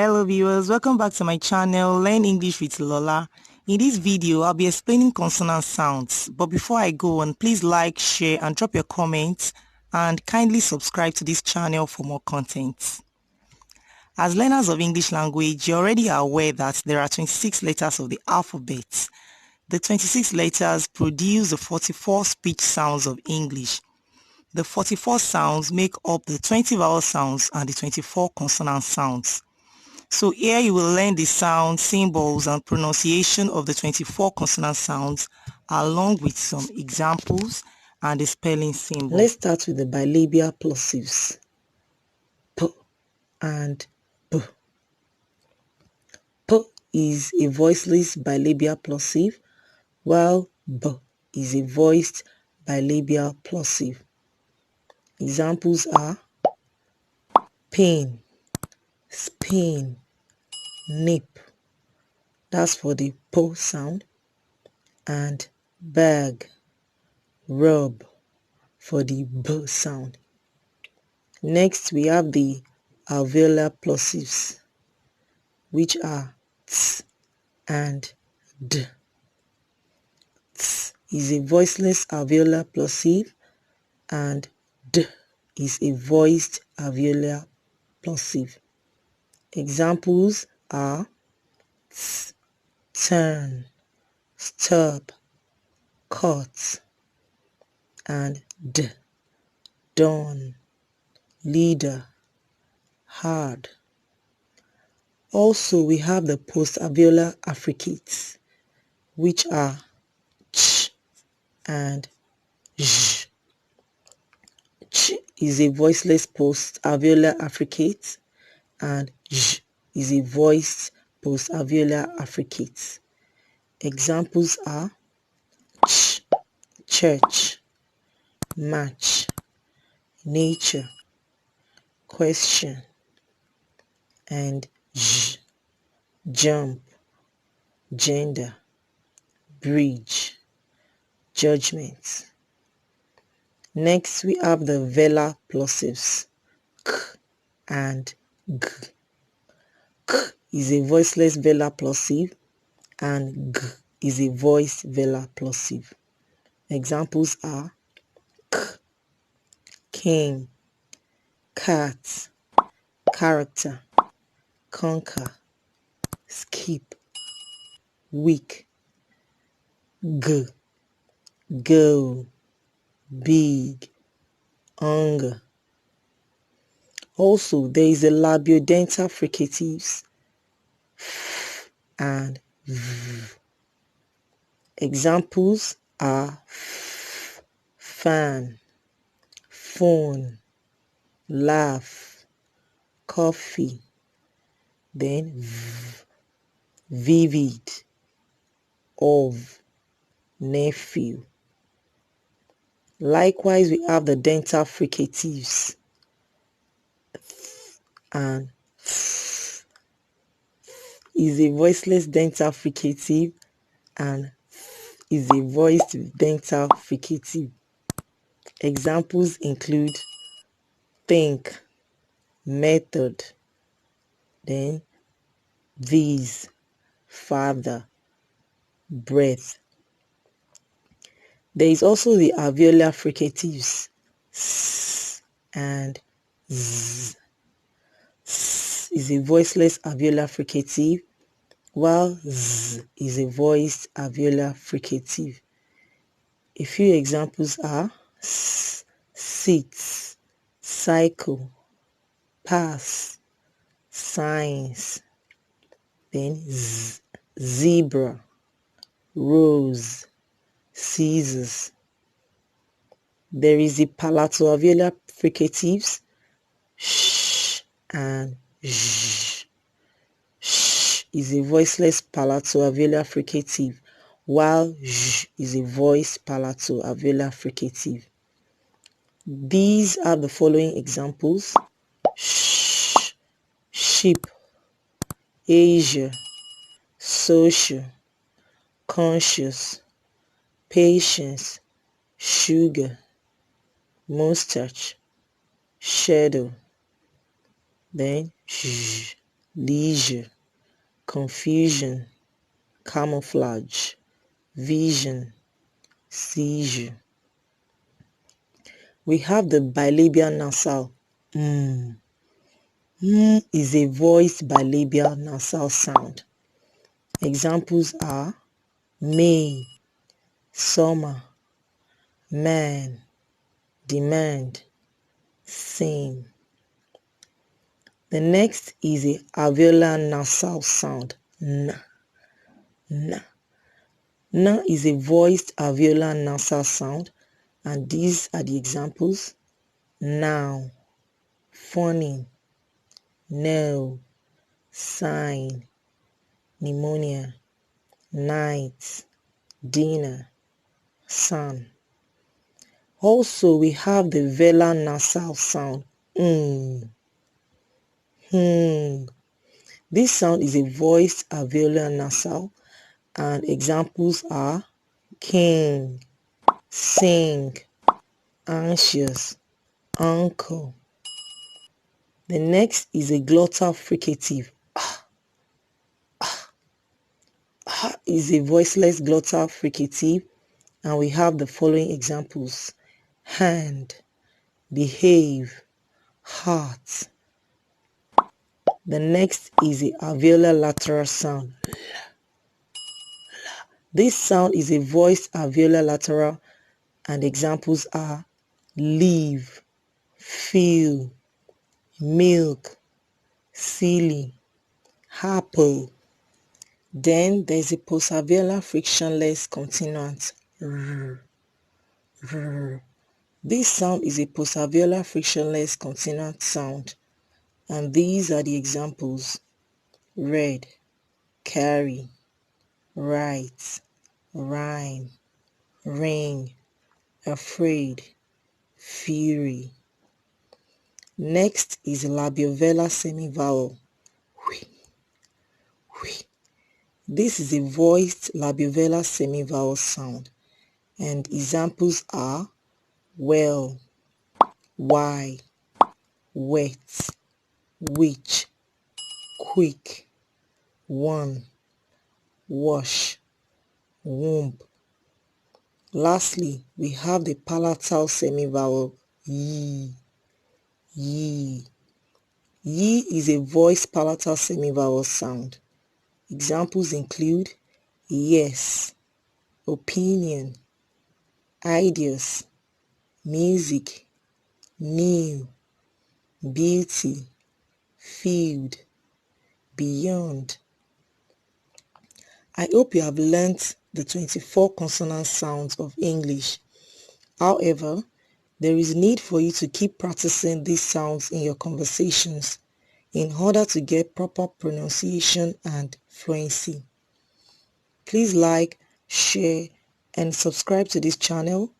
Hello viewers, welcome back to my channel Learn English with Lola. In this video, I'll be explaining consonant sounds. But before I go on, please like, share and drop your comments and kindly subscribe to this channel for more content. As learners of English language, you're already aware that there are 26 letters of the alphabet. The 26 letters produce the 44 speech sounds of English. The 44 sounds make up the 20 vowel sounds and the 24 consonant sounds. So here you will learn the sound, symbols and pronunciation of the 24 consonant sounds along with some examples and the spelling symbol. Let's start with the bilabial plosives. P and B. P is a voiceless bilabial plosive, while B is a voiced bilabial plosive. Examples are pain, spin, nip, that's for the P sound, and bag, rub for the B sound. Next we have the alveolar plosives, which are T and D. T is a voiceless alveolar plosive and D is a voiced alveolar plosive. Examples are T, turn, stop, cut, and D, dawn, leader, hard. Also, we have the post-alveolar affricates, which are ch and j. Ch is a voiceless post-alveolar affricate and j is a voiced post-alveolar affricate. Examples are ch, church, match, nature, question, and j, jump, gender, bridge, judgment. Next we have the Velar Plosives, k and g. K is a voiceless velar plosive and g is a voiced velar plosive. Examples are k, king, cat, character, conquer, skip, week, g, go, big, hunger. Also, there is the Labio-dental Fricatives, f and v. Examples are f, fan, phone, laugh, coffee, then v, vivid, of, nephew. Likewise, we have the dental fricatives, and f is a voiceless dental fricative and f is a voiced dental fricative. Examples include think, method, then these, father, breath. There is also the alveolar fricatives, s and z. S is a voiceless alveolar fricative, while z is a voiced alveolar fricative. A few examples are s, sit, cycle, pass, science, then z, zebra, rose, scissors. There is the Palato alveolar fricatives, sh and sh. Sh is a voiceless palato alveolar fricative, while j is a voiced palato alveolar fricative. These are the following examples: sh, sheep, Asia, social, conscious, patience, sugar, mustache, shadow, then sh. leisure, confusion, camouflage, vision, seizure. We have the bilabial nasal. Is a voiced bilabial nasal sound. Examples are May, summer, man, demand, same. The next is a alveolar nasal sound. N. N. N is a voiced alveolar nasal sound, and these are the examples. Now, funny, no, sign, pneumonia, night, dinner, sun. Also, we have the velar nasal sound. This sound is a voiced alveolar nasal, and examples are king, sing, anxious, uncle. The next is a glottal fricative. Is a voiceless glottal fricative, and we have the following examples: hand, behave, heart. The next is the alveolar lateral sound. This sound is a voiced alveolar lateral, and examples are leave, feel, milk, silly, apple. Then there's a post-alveolar frictionless consonant. This sound is a post-alveolar frictionless consonant sound, and these are the examples: read, carry, write, rhyme, ring, afraid, fury. Next is Labio-Velar semi-vowel. This is a voiced Labio-Velar semi-vowel sound, and examples are well, why, wet, which, quick, one, wash, womb. Lastly, we have the palatal semi-vowel ye. Ye. Ye is a voiced palatal semi-vowel sound. Examples include yes, opinion, ideas, music, new, beauty, field, beyond. I hope you have learnt the 24 consonant sounds of English. However, there is need for you to keep practicing these sounds in your conversations in order to get proper pronunciation and fluency. Please like, share, and subscribe to this channel